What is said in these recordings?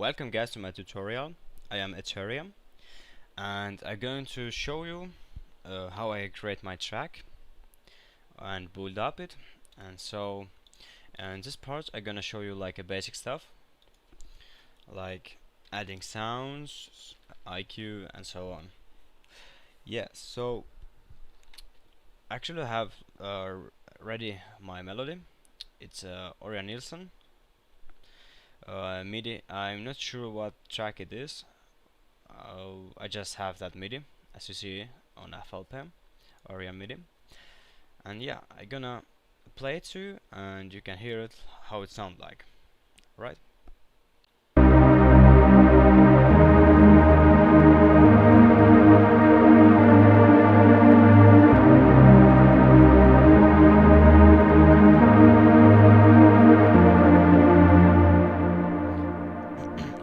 Welcome guys to my tutorial. I am Etheria and I'm going to show you how I create my track and build up it. And so in this part I'm gonna show you like a basic stuff like adding sounds, IQ and so on. So actually I have ready my melody. It's Orion Nielsen MIDI. I'm not sure what track it is. I just have that MIDI as you see on FLP Orion MIDI, and yeah, I'm gonna play it to you and you can hear it how it sounds like, right?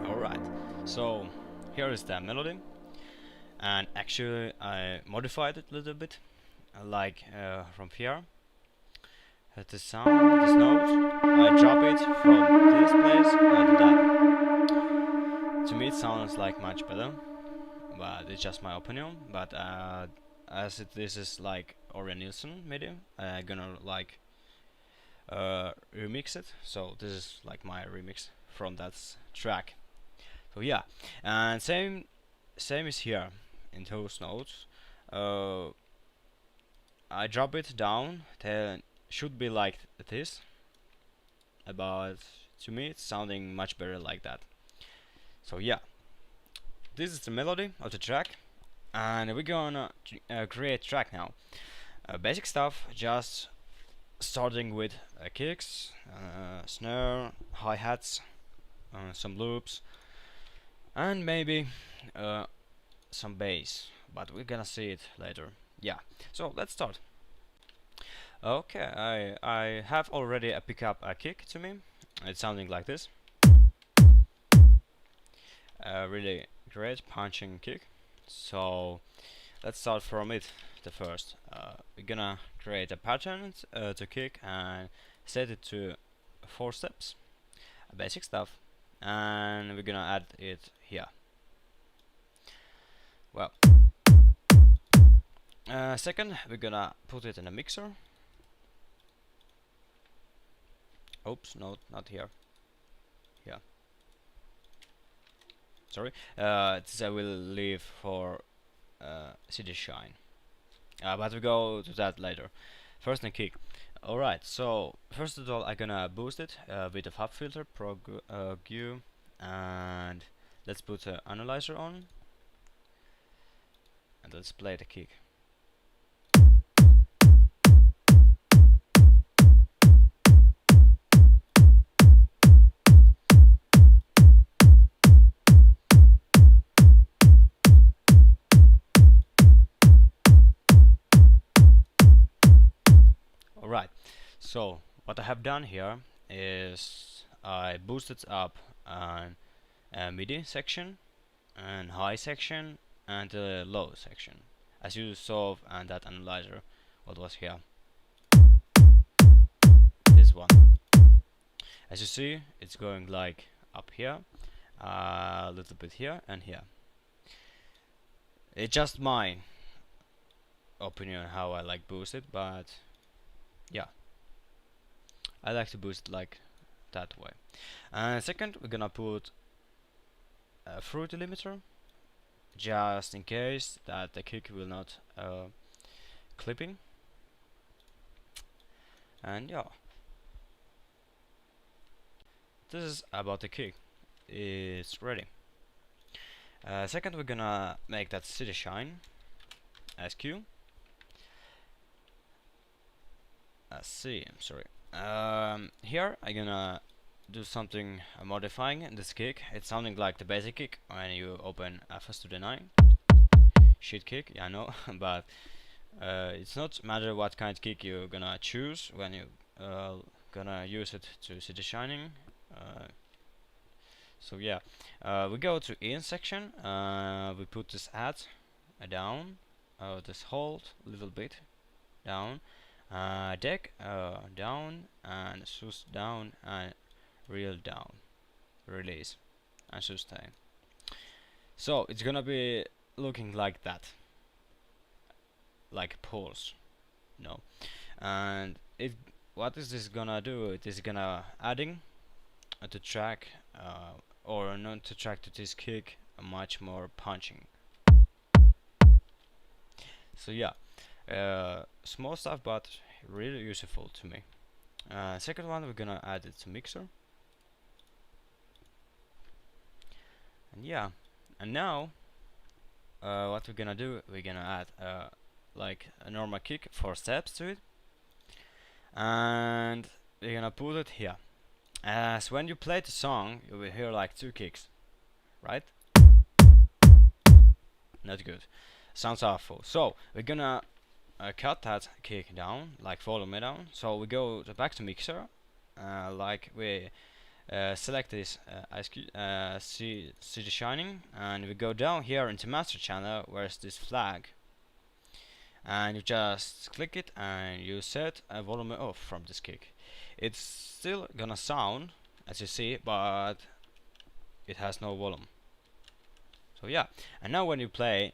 Alright, so here is the melody, and actually I modified it a little bit, like from here. The sound, this note, I drop it from this place to that. To me it sounds like much better, but it's just my opinion. But as this is like Orion Nielsen MIDI, I'm gonna like remix it. So this is like my remix from that track. So yeah, and same is here in those notes. I drop it down. Then should be like this, but to me it's sounding much better like that. So yeah, this is the melody of the track, and we're gonna create track now. Basic stuff, just starting with kicks, snare, hi-hats, some loops, and maybe some bass, but we're gonna see it later. Yeah, so let's start. Okay, I have already a pickup a kick to me. It's sounding like this. Really great punching kick. So let's start from it. The first, we're gonna create a pattern to kick and set it to 4 steps, basic stuff, and we're gonna add it here. Well, second, we're gonna put it in a mixer. Oops, no, not here. Here. Sorry. This I will leave for CD Shine. But we go to that later. First, the kick. Alright, so first of all, I'm gonna boost it with a fab filter, Q, and let's put an analyzer on, and let's play the kick. Alright, so what I have done here is I boosted up an MIDI section and high section and low section, as you saw on that analyzer what was here, this one. As you see, it's going like up here, a little bit here and here. It's just my opinion how I like boost it, but yeah, I like to boost it like that way. And second, we're gonna put a fruity limiter, just in case that the kick will not clipping. And yeah, this is about the kick. It's ready. Second, we're gonna make that city shine SQ. I'm sorry. Here I'm gonna do something modifying in this kick. It's sounding like the basic kick when you open FS to the 9. Shit kick, yeah, I know, but it's not matter what kind of kick you're gonna choose when you gonna use it to city shining. So yeah, we go to in section. We put this add down, this hold a little bit down, deck down, and sus down, and reel down, release, and sustain. So it's gonna be looking like that, like a pulse, no. And it, what is this gonna do? It is gonna adding to track, or not to track, to this kick much more punching. So yeah, small stuff but really useful to me. Second one, we're gonna add it to mixer. And yeah, and now what we're gonna do, we're gonna add like a normal kick, 4 steps to it, and we're gonna put it here. As when you play the song, you will hear like 2 kicks, right? Not good. Sounds awful. So we're gonna cut that kick down, like volume it down. So we go back to mixer, like we select this CD shining, and we go down here into master channel. Where's this flag? And you just click it and you set a volume off from this kick. It's still gonna sound as you see, but it has no volume. So yeah, and now when you play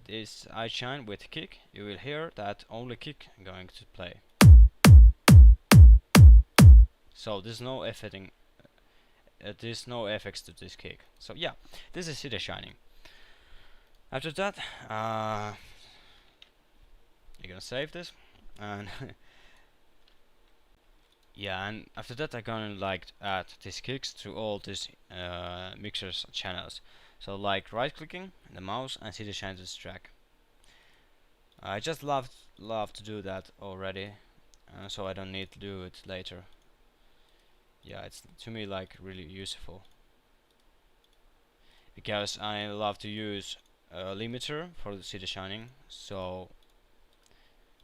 this I shine with kick, you will hear that only kick going to play. So there's no there's no effects to this kick. So yeah, this is CD shining. After that, you're gonna save this, and yeah, and after that I'm gonna like add these kicks to all these mixers channels. So like right clicking the mouse and CD shine this track. I just love to do that already, so I don't need to do it later. Yeah, it's to me like really useful, because I love to use a limiter for the CD shining. So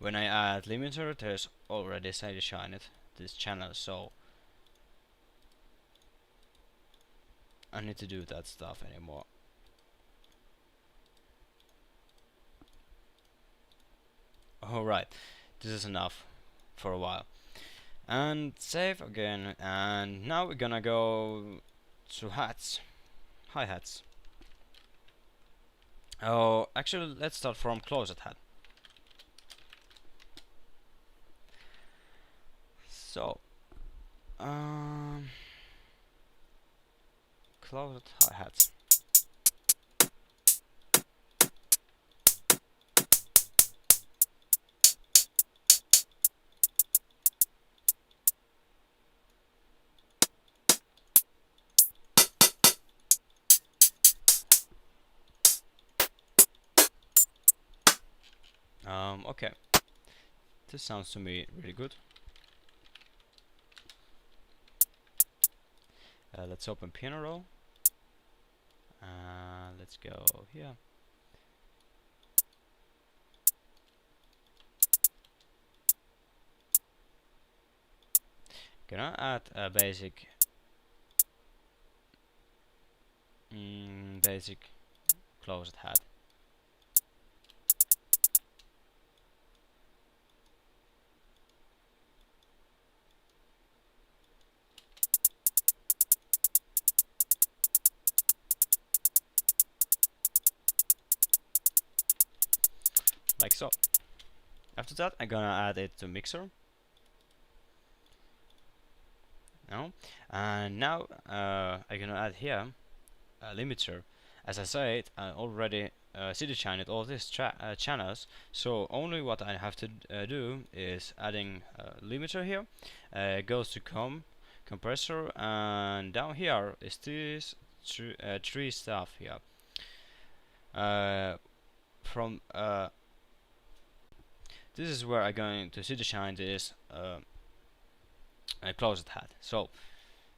when I add limiter, there's already CD shine it this channel, so I need to do that stuff anymore. Alright, this is enough for a while. And save again, and now we're gonna go to hats, hi-hats. Oh, actually let's start from closed hat. So closed hi-hats. Okay, this sounds to me really good. Let's open piano roll. Let's go here. Gonna add a basic closed hat. Like so. After that I'm gonna add it to mixer. No, and now I'm gonna add here a limiter. As I said, I already CD shined all these channels, so only what I have to do is adding a limiter here. Goes to compressor, and down here is this three stuff here. From this is where I'm going to CD shine this closed hat. So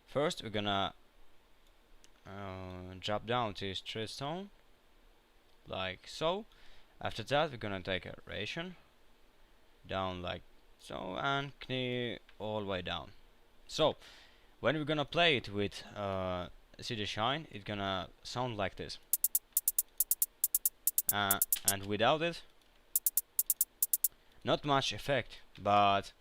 first we're gonna drop down to straight tone, like so. After that we're gonna take a ration down like so, and knee all the way down. So when we're gonna play it with CD shine, it's gonna sound like this, and without it, not much effect, but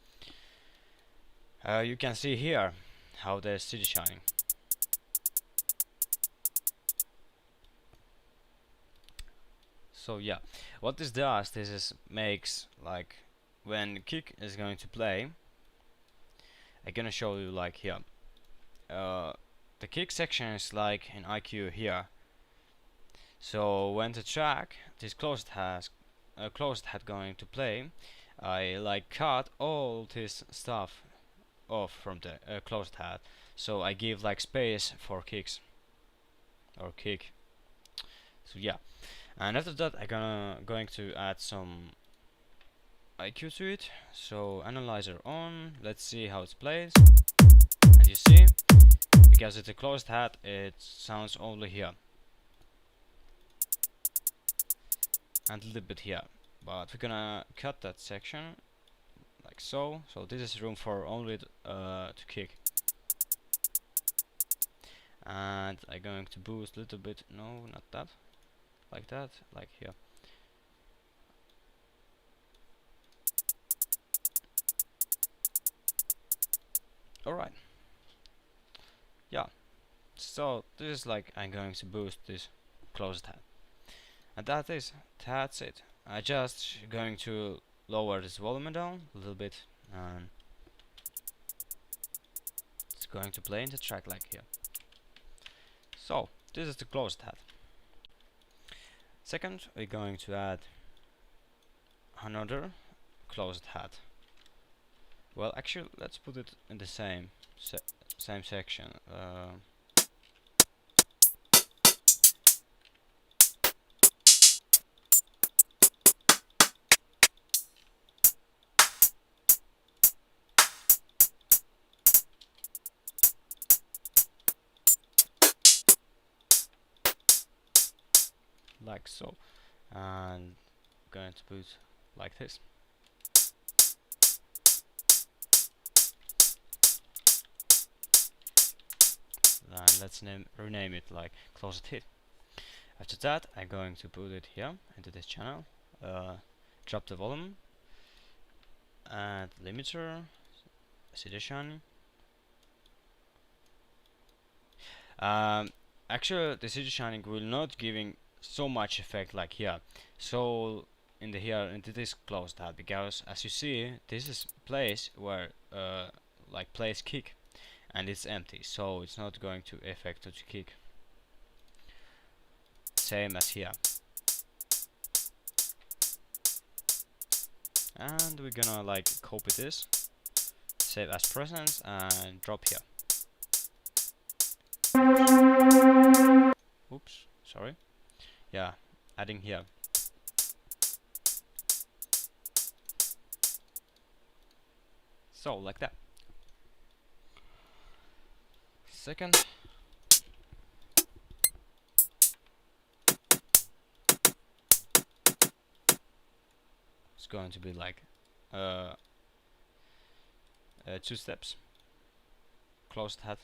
you can see here how there's CD shining. So yeah, what this does, this is makes like when kick is going to play, I'm gonna show you like here. The kick section is like in IQ here. So when the track this closed head going to play, I like cut all this stuff off from the closed head. So I give like space for kicks or kick. So yeah, and after that I'm going to add some IQ to it. So analyzer on. Let's see how it plays. And you see, because it's a closed head, it sounds only here and a little bit here. But we're gonna cut that section like so. So this is room for only to kick. And I'm going to boost a little bit. No, not that. Like that. Like here. Alright. Yeah. So this is like I'm going to boost this closed head. And that's it. I just going to lower this volume down a little bit, and it's going to play in the track like here. So this is the closed head. Second, we're going to add another closed head. Well, actually, let's put it in the same section. Like so, and going to put like this. And let's rename it like closed hit. After that, I'm going to put it here into this channel. Drop the volume, add limiter, sedition. Actually, the city shining will not giving so much effect like here. So in the here into this closed tab, because as you see, this is place where like plays kick, and it's empty, so it's not going to affect the kick. Same as here. And we're gonna like copy this, save as presence, and drop here. Oops, sorry. Yeah, adding here. So like that. Second. It's going to be like 2 steps. Closed head.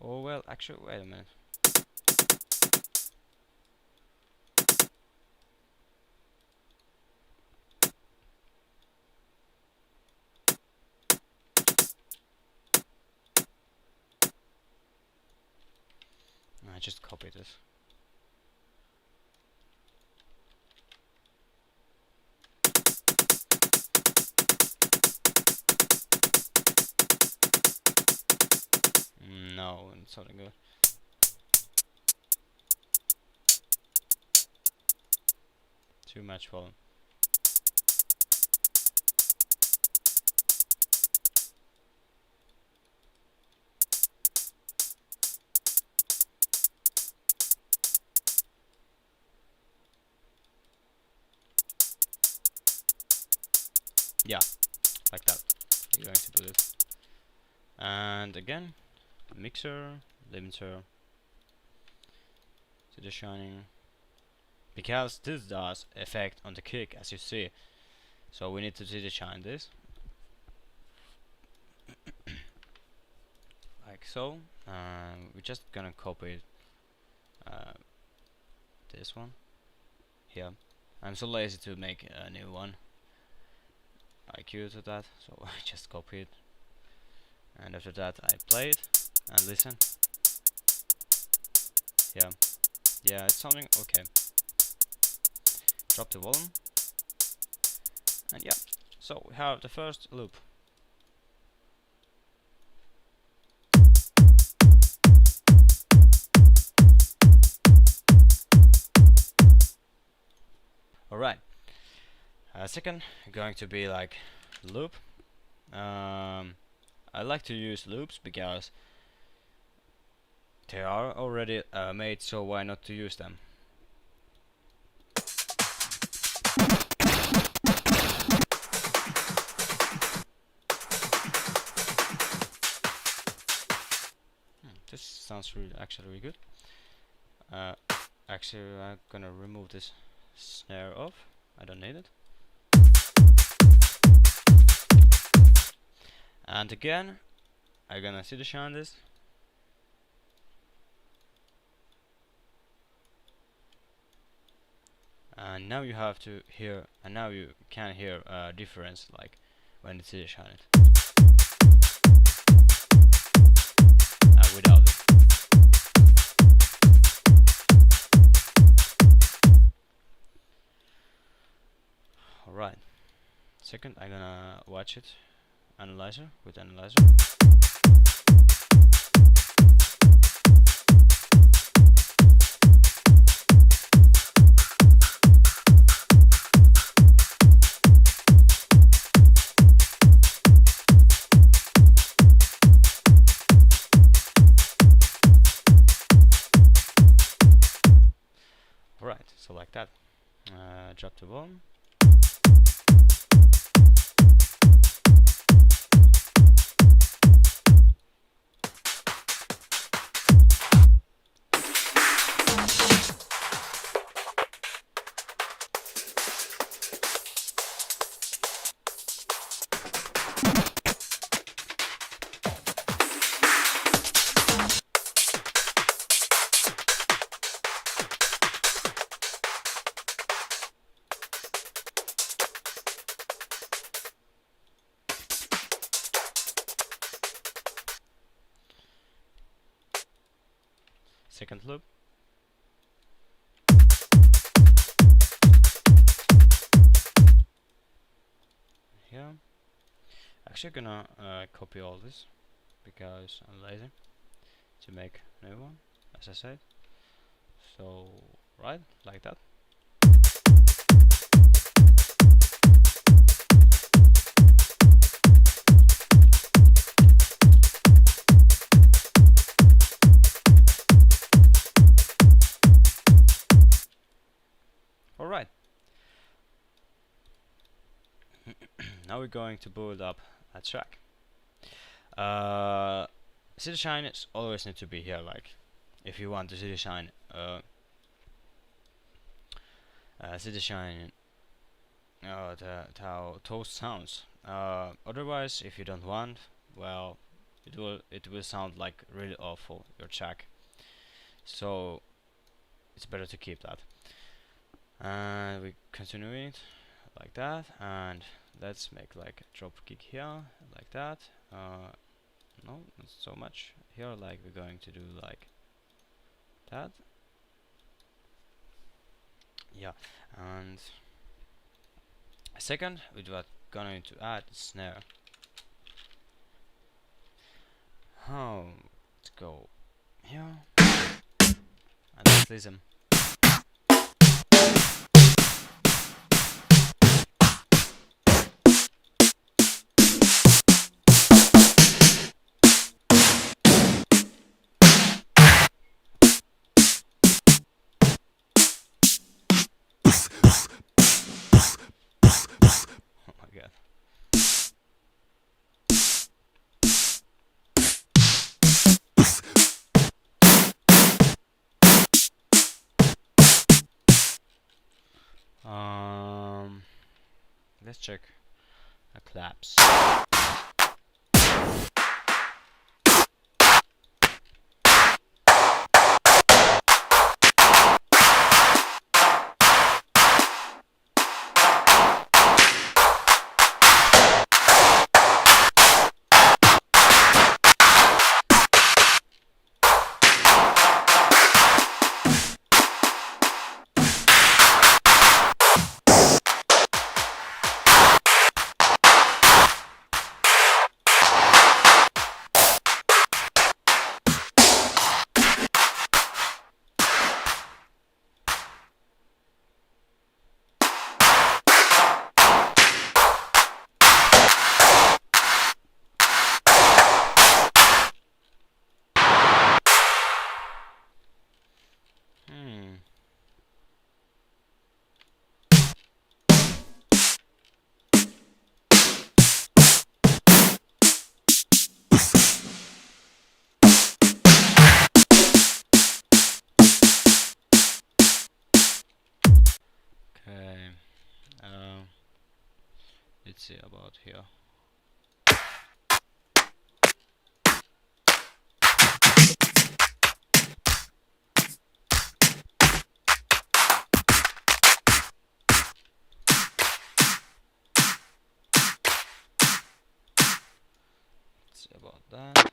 Oh well, actually, wait a minute. I just copied this. No, it's not good. Too much volume. Yeah, like that. You're going to put it. And again, mixer, limiter, to the shining. Because this does effect on the kick, as you see. So we need to see the shine this. Like so. We're just gonna copy this one here. I'm so lazy to make a new one. IQ to that, so I just copy it and after that I play it and listen. Yeah, it's sounding okay. Drop the volume, and yeah, so we have the first loop. Alright, second going to be like loop. I like to use loops because they are already made, so why not to use them? This sounds actually really good. Actually, I'm gonna remove this snare off. I don't need it. And again, I'm gonna see the shine this. And now you have to hear, and now you can hear a difference, like when it's shine it. Without it. Alright. Second, I'm gonna watch it. Analyzer with analyzer. Alright, so like that. Drop the volume. Second loop. Here. Actually gonna copy all this because I'm lazy to make a new one, as I said. So right, like that. Alright. Now we're going to build up a track. See the shine is always need to be here, like if you want to see the shine, how toast sounds. Otherwise, if you don't want, well, it will sound like really awful, your track. So it's better to keep that. And we continue it like that, and let's make like a drop kick here, like that. No, not so much here, like we're going to do like that. Yeah, and second, we're going to add snare. Let's go here, and let's listen. Let's check a claps. Let's see about here. Let's see about that.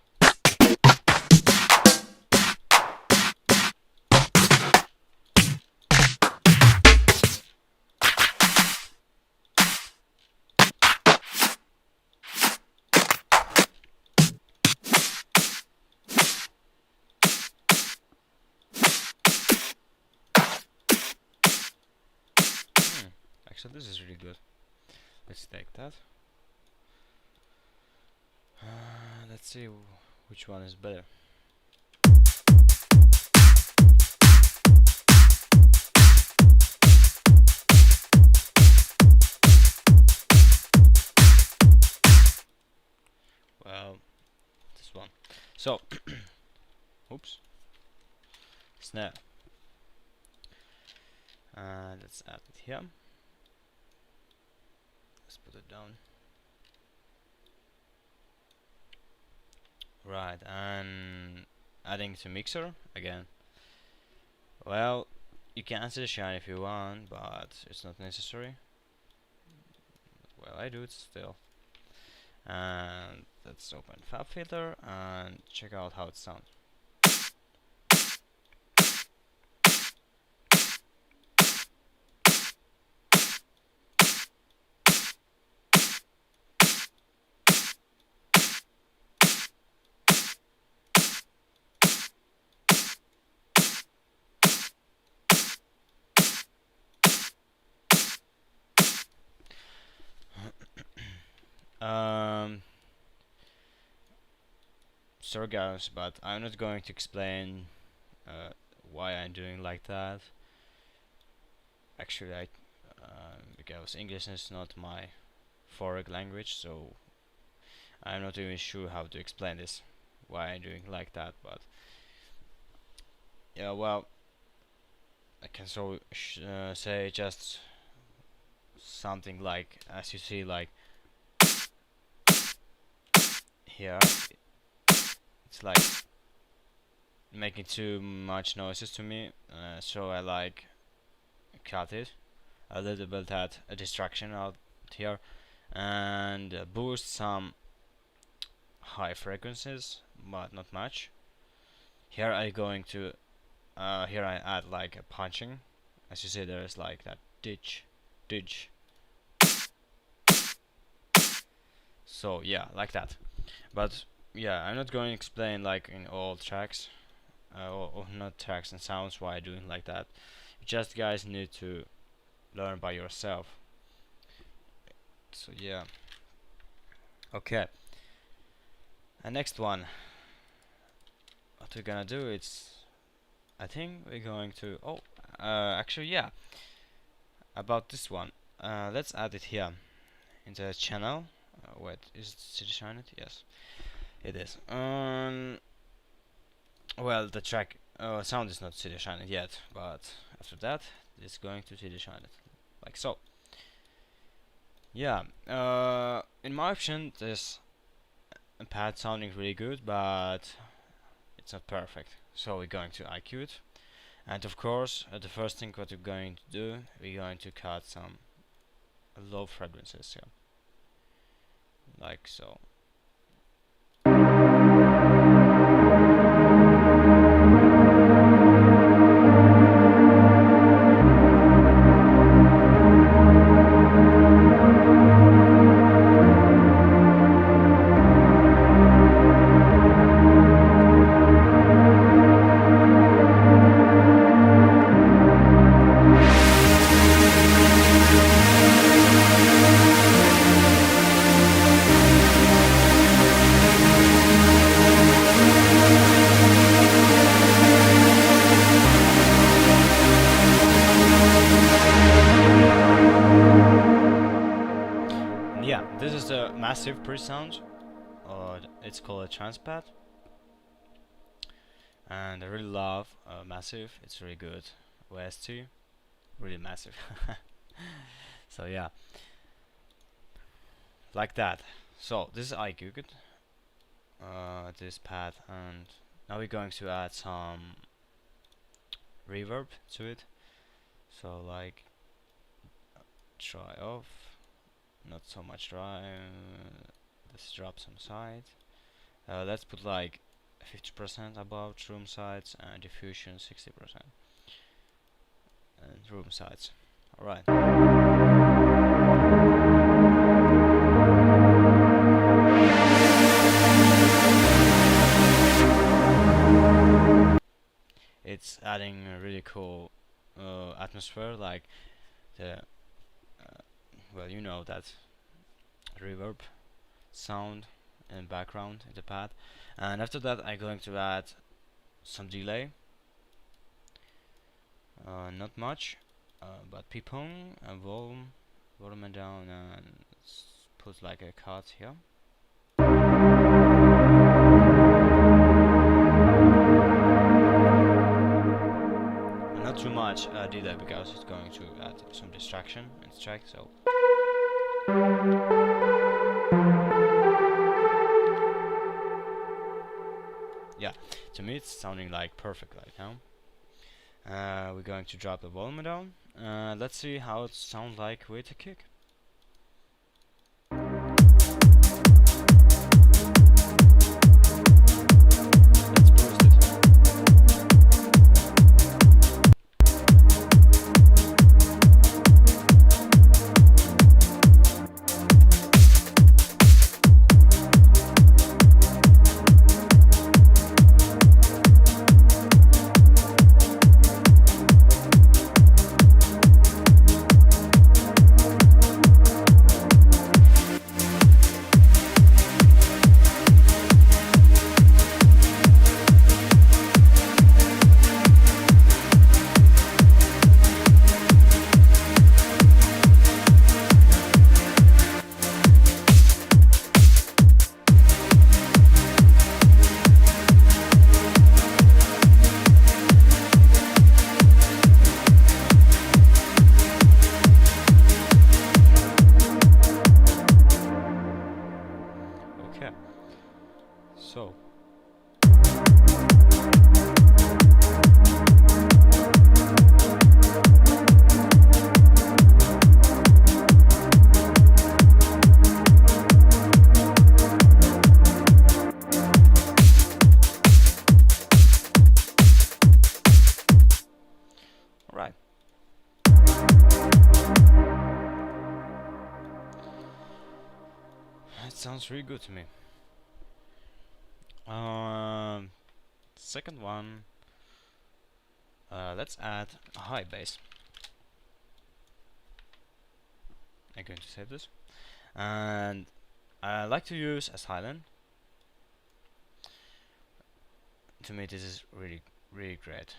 Actually, this is really good. Let's take that. Let's see which one is better. Well, this one. So, oops, snare. Let's add it here. Let's put it down. Right, and adding to mixer again. Well, you can answer the shine if you want, but it's not necessary. Well, I do it still. And let's open Fab Filter and check out how it sounds. Sorry guys, but I'm not going to explain why I'm doing like that. Actually, because English is not my foreign language, so I'm not even sure how to explain this, why I'm doing like that. But yeah, well, I can say just something like, as you see, like here, it's like making too much noises to me, so I like cut it a little bit, at a distraction out here, and boost some high frequencies, but not much. Here I going to here I add like a punching. As you see, there is like that ditch. So yeah, like that. But yeah, I'm not going to explain like in all tracks, or not tracks and sounds why I'm doing like that. You just guys need to learn by yourself. So yeah. Okay. And next one, what we're gonna do is, I think we're going to, actually yeah, about this one, let's add it here in the channel. Wait, is it City Shine it? Yes, it is. Well, the track sound is not City Shine it yet, but after that it's going to City Shine it, like so. Yeah, in my option, this pad sounding really good, but it's not perfect. So we're going to IQ it, and of course, the first thing what we're going to do, we're going to cut some low frequencies here, like so. Yeah, this is the massive pre-sound, or it's called a Trance pad, and I really love massive. It's really good. OST, really massive. So yeah, like that. So this is IQ, this pad, and now we're going to add some reverb to it. So like dry off, not so much dry. Let's drop some sides. Let's put like 50% above room sides and diffusion 60% and room sides. Alright. It's adding a really cool atmosphere, like the well, you know, that reverb sound in background in the pad. And after that I'm going to add some delay, not much, but peepong and volume down, and put like a cut here. Not too much delay because it's going to add some distraction in the track. So yeah, to me it's sounding like perfect right now. We're going to drop the volume down. Let's see how it sounds like with a kick. Let's boost it. Okay, so alright. That sounds really good to me. Second one, let's add a high bass. I'm going to save this, and I like to use a silent. To me, this is really great.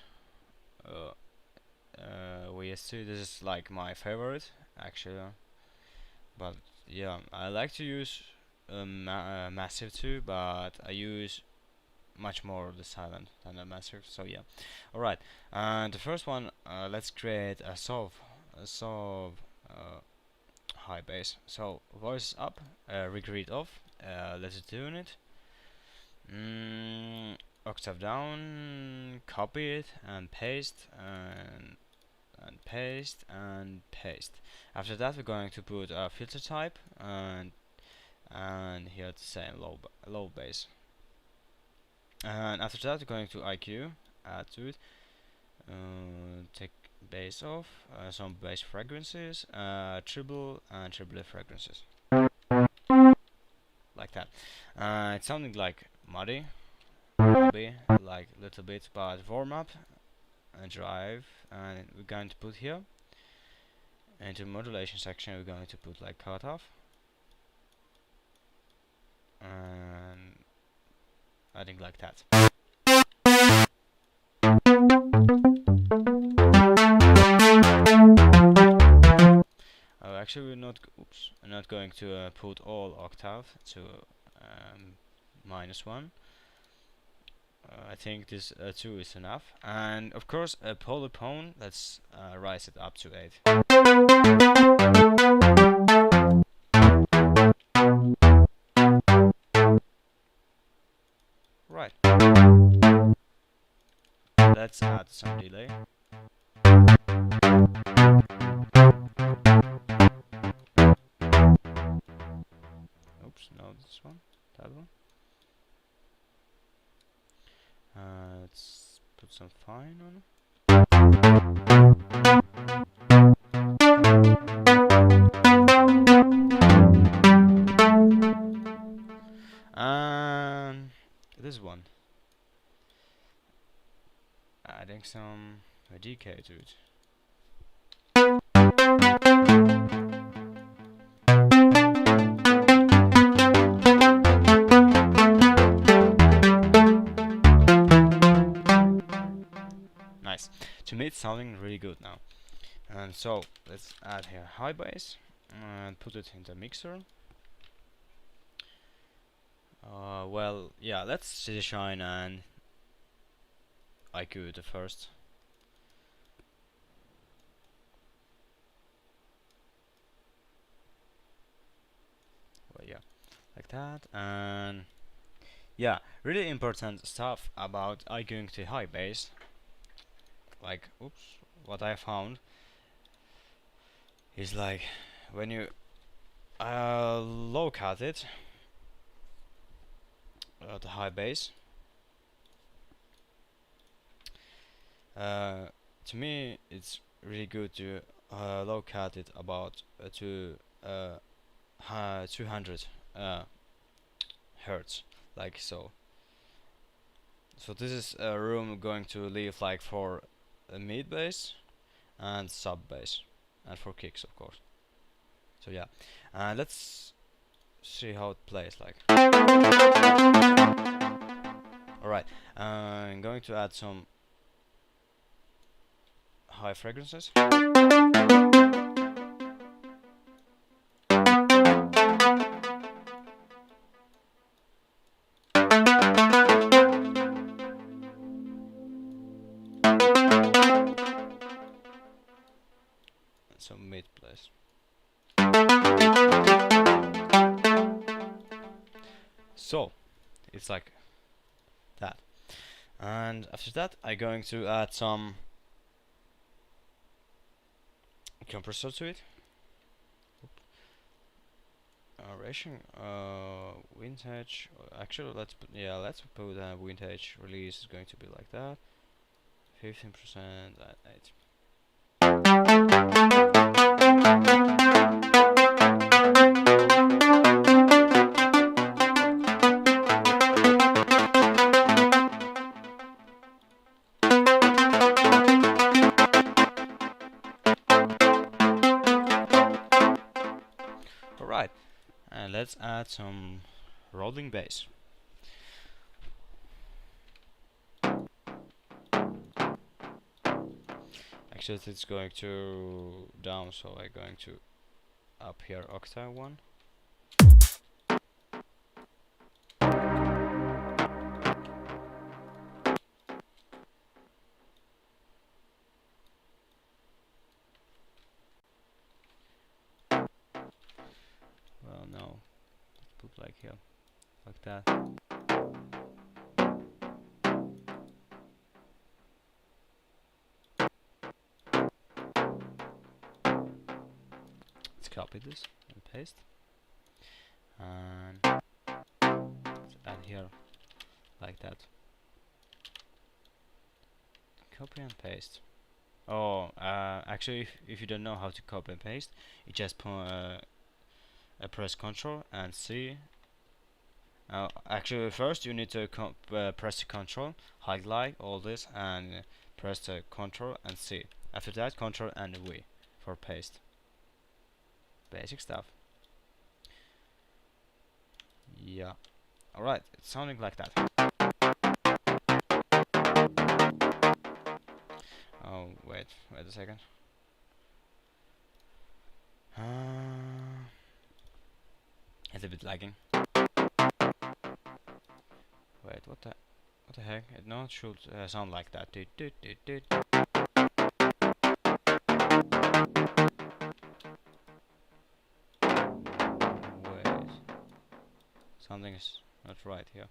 VS2, this is like my favorite actually, but yeah, I like to use massive too, but I use much more of the silent than the massive. So yeah, alright. And the first one, let's create a solve high bass. So voice up, regrade off. Let's tune it. Octave down, copy it and paste, and paste and paste. After that we're going to put a filter type, and here the same low bass. And after that we're going to IQ, add to it, take bass off, some bass fragrances, treble and treble fragrances, like that. It's sounding like muddy, like a little bit, but warm up and drive, and we're going to put here into modulation section. We're going to put like cutoff, and adding like that. Actually, we're not going to put all octave to -1. I think this 2 is enough, and of course a polyphone. Let's rise it up to 8. let's add some delay. Oops, no, this one, that one. Let's put some fine on. And this one, adding some decay to it. Nice. To me, it's sounding really good now. And so let's add here high bass and put it in the mixer. Well, yeah, let's see the shine and IQ the first. Well, yeah, like that. And yeah, really important stuff about IQing the high bass. Like, oops, what I found is like when you low cut it, the high bass. To me, it's really good to low cut it about to 200 hertz, like so. So this is a room going to leave like for a mid bass and sub bass, and for kicks, of course. So yeah, let's see how it plays like. Alright, I'm going to add some high fragrances. Some mid place. So it's like that, and after that I'm going to add some compressor to it. Ration vintage. Actually, let's put vintage release is going to be like that. 15% at 8. Alright, and let's add some rolling bass. Actually, it's going to down, so I'm going to up here octave one. Well, no, let's put like here, like that. Let's copy this and paste, and let's add here like that. Copy and paste. Oh, actually, if you don't know how to copy and paste, you just press Ctrl and C. Actually, first you need to press the Ctrl, highlight all this, and press the Ctrl and C. After that, Ctrl and V for paste. Basic stuff. Yeah. Alright, it's sounding like that. Oh, wait a second. It's a bit lagging. Wait, what the heck? It not should sound like that. Wait, something is not right here.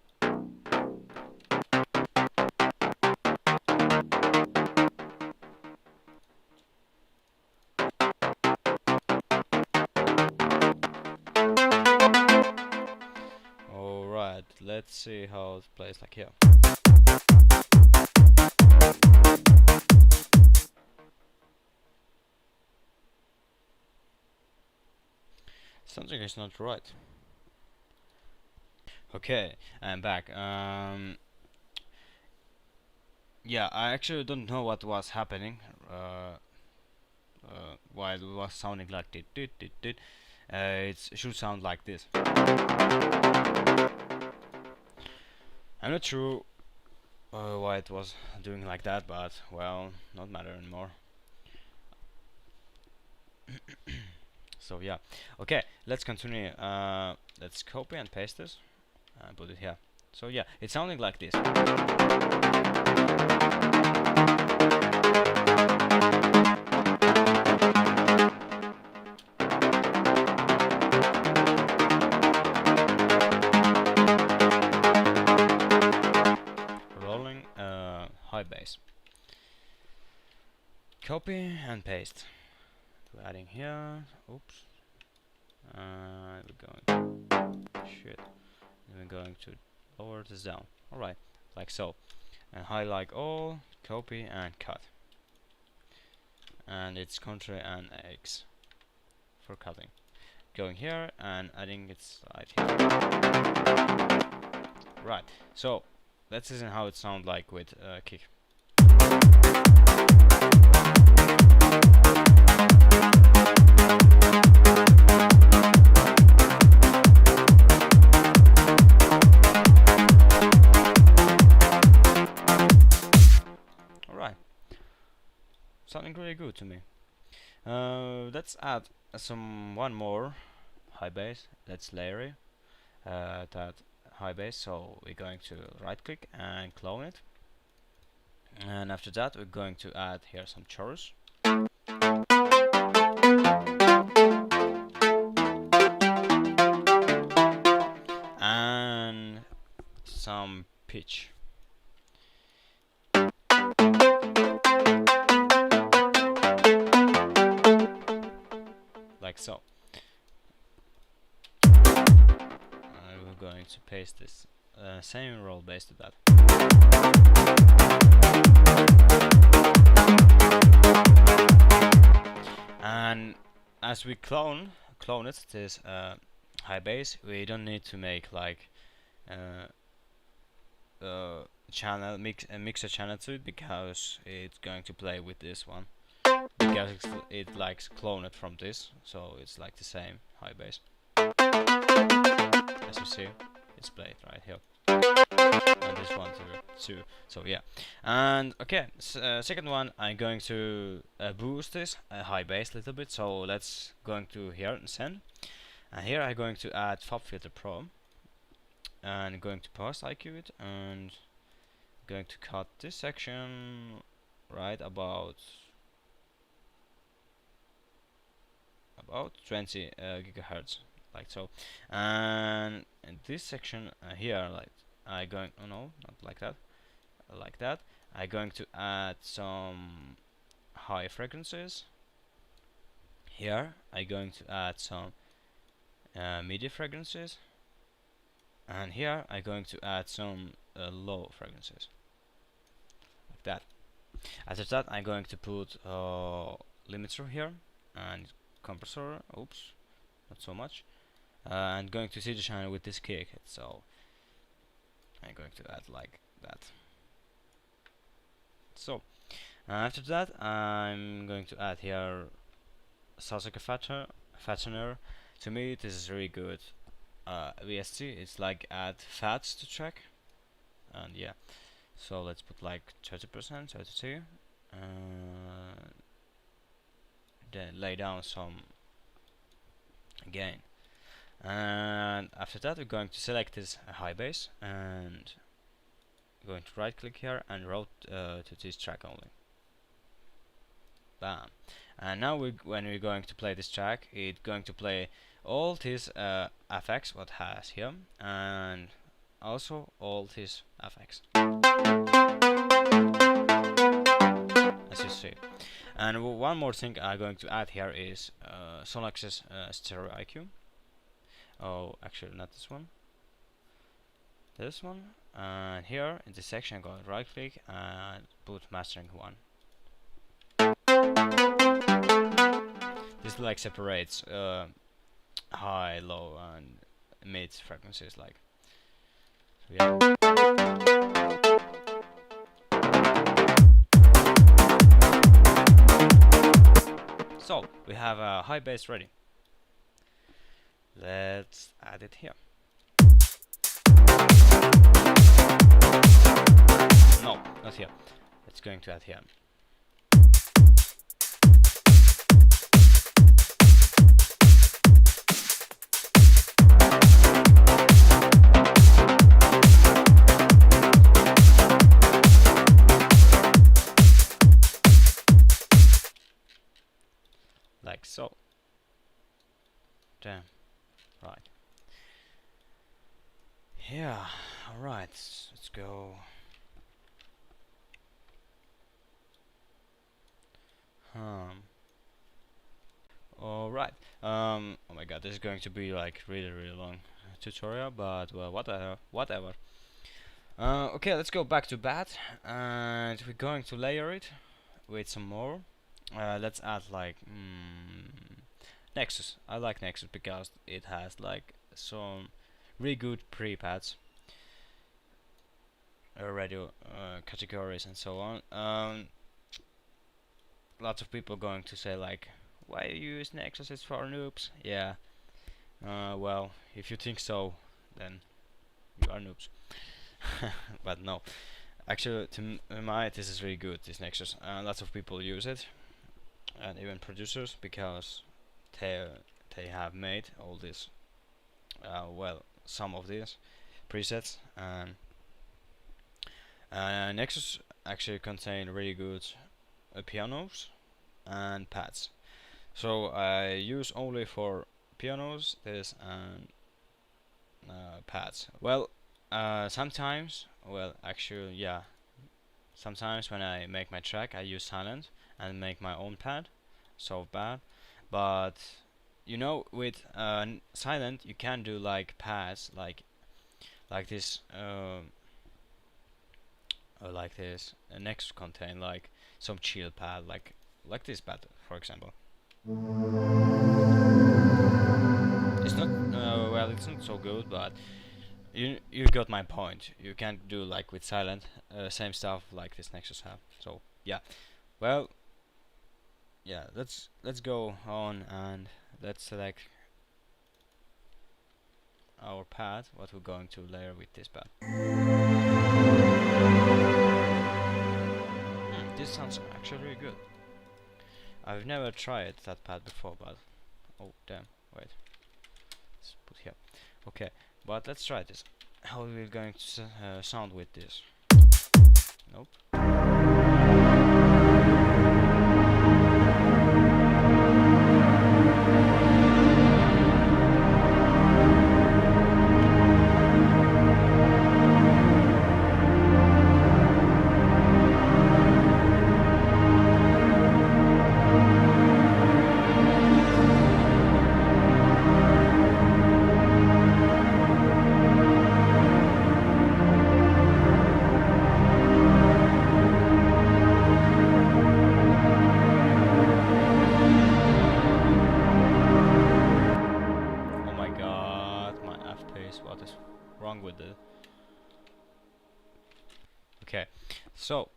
let's see how it plays like here. Something is not right. Okay, I'm back. Yeah, I actually don't know what was happening. Why it was sounding like dit. It should sound like this. I'm not sure why it was doing like that, but well, not matter anymore. So yeah, okay, let's continue. Let's copy and paste this and put it here. So yeah, it's sounding like this. Rolling high bass. Copy and paste. We're adding here. Oops. We're going. Shit. We're going to lower this down. Alright, like so. And highlight all, copy and cut. And it's Ctrl and X for cutting. Going here and adding it right here. Right, so let's listen how it sounds like with kick. Alright, sounding really good to me. Let's add one more high bass. Let's layer it, that high bass. So we're going to right click and clone it, and after that we're going to add here some chorus. And some pitch. Like so. And we're going to paste this same roll bass to that. And as we clone it, this high bass, we don't need to make like channel mixer channel to it, because it's going to play with this one, because it likes clone it from this, so it's like the same high bass. As you see, it's played right here, and this one too. So yeah, and okay, second one, I'm going to boost this high bass a little bit. So let's going to here and send, and here I'm going to add Pop Filter Pro, and going to post IQ it, and going to cut this section right about 20 gigahertz, like so. And in this section here, like I going, oh no, not like that, like that. I'm going to add some high frequencies. Here I'm going to add some MIDI frequencies, and here I'm going to add some low frequencies, like that. After that, I'm going to put limiter here and compressor. Oops, not so much. And going to see the channel with this kick. So I'm going to add like that. So after that, I'm going to add here Sasuke fattener. To me, this is really good. VST. It's like add fats to track, and yeah. So let's put like 30%, 32, then lay down some gain. And after that, we're going to select this high bass and going to right click here and route to this track only. Bam. And now when we're going to play this track, it's going to play all these effects what has here, and also all these effects, as you see. And one more thing I'm going to add here is Sonax's stereo IQ. Oh, actually not this one. this one, and here in this section go right click and put mastering 1. This like separates high, low, and mid frequencies, like. So, yeah. So we have a high bass ready. Let's add it here. No, not here. It's going to add here. Like so. Damn. Right. Yeah. Alright. Let's go. Alright. Oh my god, this is going to be like really long tutorial, but well, whatever. Okay, let's go back to bat, and we're going to layer it with some more. Let's add like Nexus. I like Nexus because it has like some really good pre-pads, radio categories, and so on. Lots of people going to say like, why you use Nexus? It's for noobs. Yeah. Well, if you think so, then you are noobs. But no, actually, to my this is really good. This Nexus. Lots of people use it, and even producers, because they have made all this. Well, some of these presets, and Nexus actually contain really good pianos and pads. So I use only for pianos this and pads. Well, sometimes, well, actually, yeah, sometimes when I make my track, I use silent and make my own pad. So bad, but you know, with silent, you can do like pads, like this, like this. Next contain like some chill pad, like this pad, for example. It's not well, it's not so good, but you got my point. You can't do like with silent same stuff like this Nexus have. So yeah, well, yeah, let's go on and let's select our pad, what we're going to layer with this pad. This sounds actually really good. I've never tried that pad before, but oh damn, wait, let's put here. Okay, but let's try this. How are we going to sound with this? Nope. What is wrong with it? Okay, so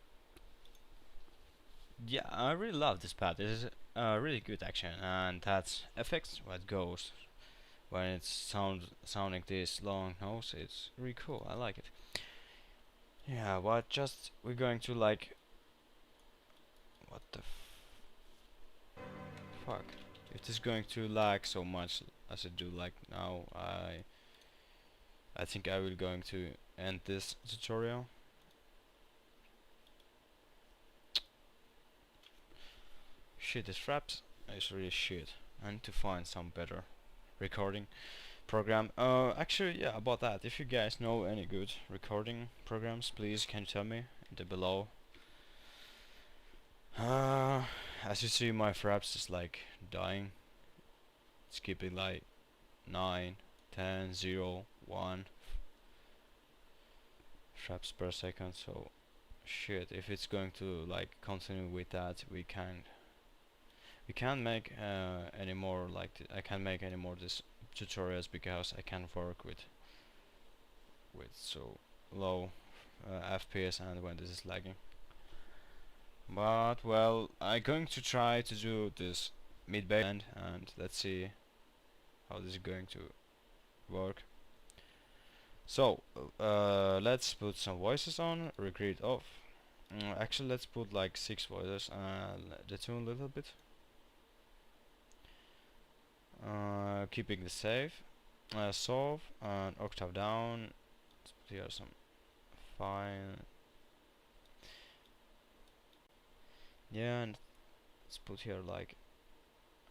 yeah, I really love this pad. This is really good action, and that's effects what goes when it's sounding this long notes. It's really cool. I like it. Yeah, but just we're going to like what the fuck? If this is going to lag so much as it do like now, I think I will going to end this tutorial. Shit, this Fraps is really shit. I need to find some better recording program. Actually, yeah, about that. If you guys know any good recording programs, please can you tell me in the below. As you see, my Fraps is like dying. It's keeping like 9, 10, 0, 1. fraps per second. So shit, if it's going to like continue with that, we can't make any more like I can't make any more this tutorials because I can't work with so low FPS and when this is lagging. But well, I'm going to try to do this mid bass and let's see how this is going to work. So let's put some voices on, record off. Actually, let's put like 6 voices and detune a little bit. Keeping the safe, solve and octave down. Let's put here some fine. Yeah, and let's put here like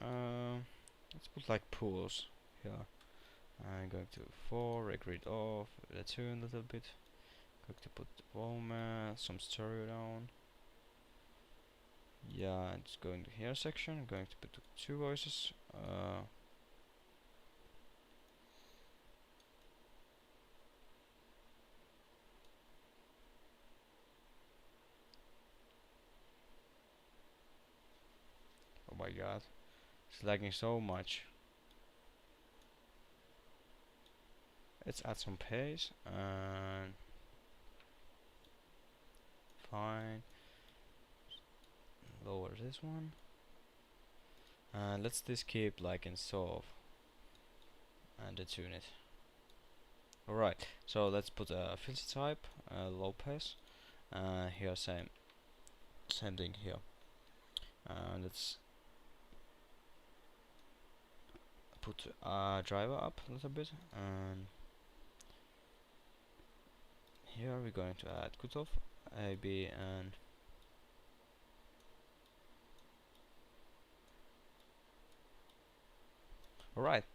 let's put like pools here. I'm going to 4, record off, detune a little bit. Going to put volume, some stereo down. Yeah, it's going to here section. I'm going to put 2 voices. Oh my god, it's lagging so much. Let's add some pace and fine. Lower this one. And let's this keep like in solve and detune it. Alright, so let's put a filter type, low pass. Here same thing here. Let's put driver up a little bit, and here we're going to add cutoff, AB, and alright.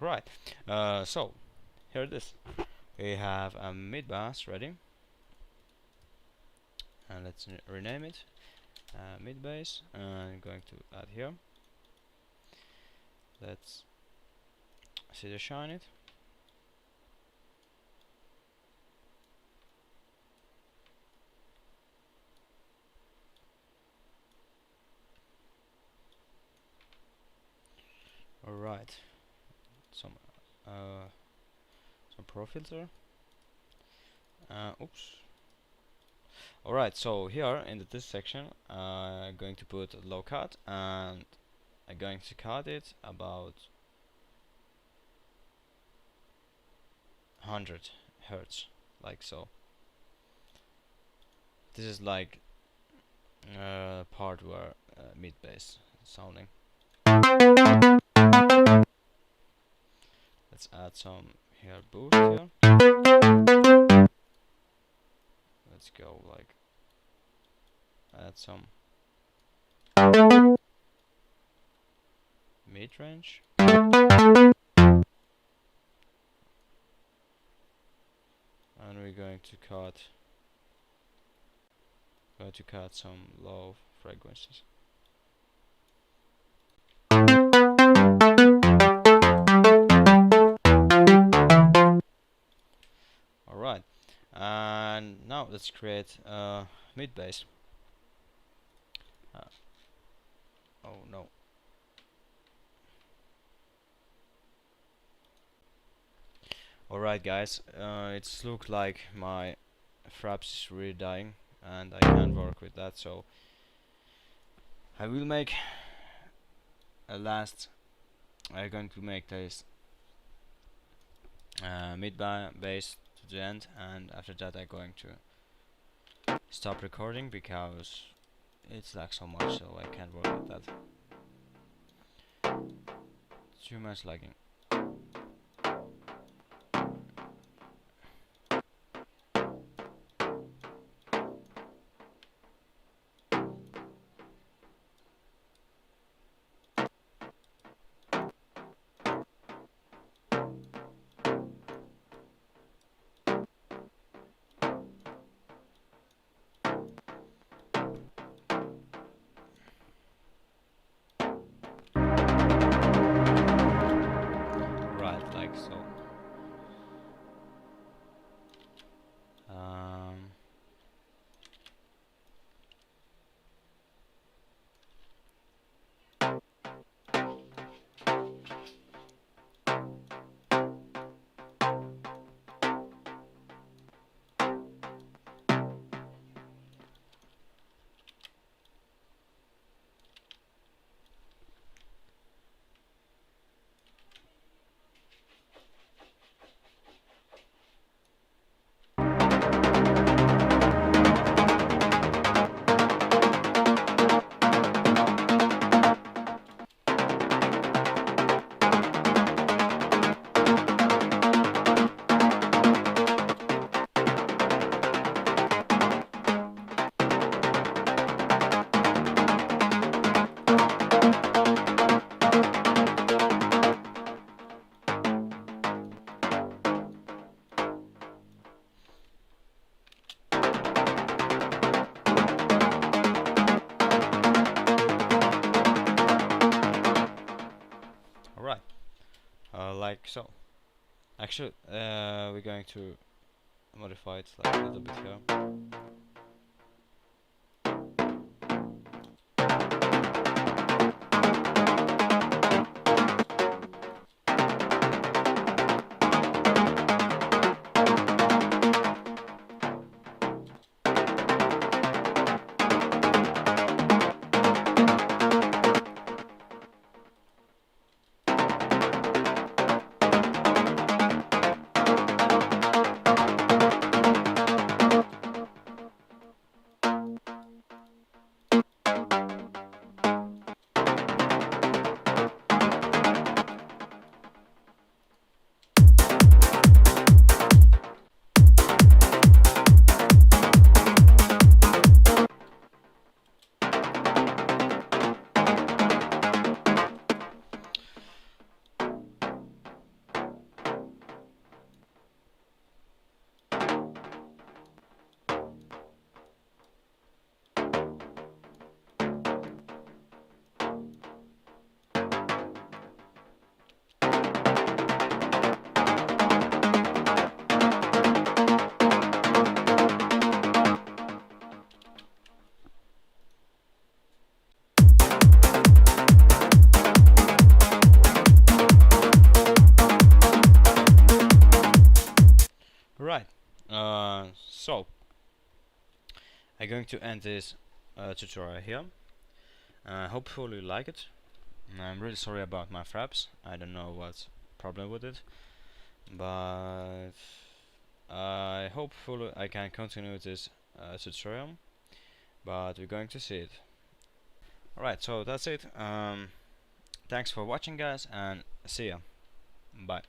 Right, so here it is. We have a mid bass ready, and let's rename it mid bass. And I'm going to add here. Let's see the shine it. Alright, some pro filter. Oops. Alright, so here in this section I'm going to put a low cut, and I'm going to cut it about 100 hertz, like so. This is like part where mid bass sounding. Let's add some here boost here. Let's go like add some mid range. And we're going to cut some low frequencies. Alright, and now let's create mid bass. Oh no. Alright guys, it's look like my fraps is really dying and I can't work with that, so I will make a last. I'm going to make this mid bass to the end, and after that I'm going to stop recording because it's lags so much, so I can't work with that. Too much lagging. Right, like so. Alright, like so. Actually, we're going to modify it like a little bit here. Right. So I'm going to end this tutorial here. Hopefully you like it. I'm really sorry about my fraps. I don't know what's problem with it, but I hopefully I can continue this tutorial. But we're going to see it. Alright, so that's it. Thanks for watching, guys, and see ya. Bye.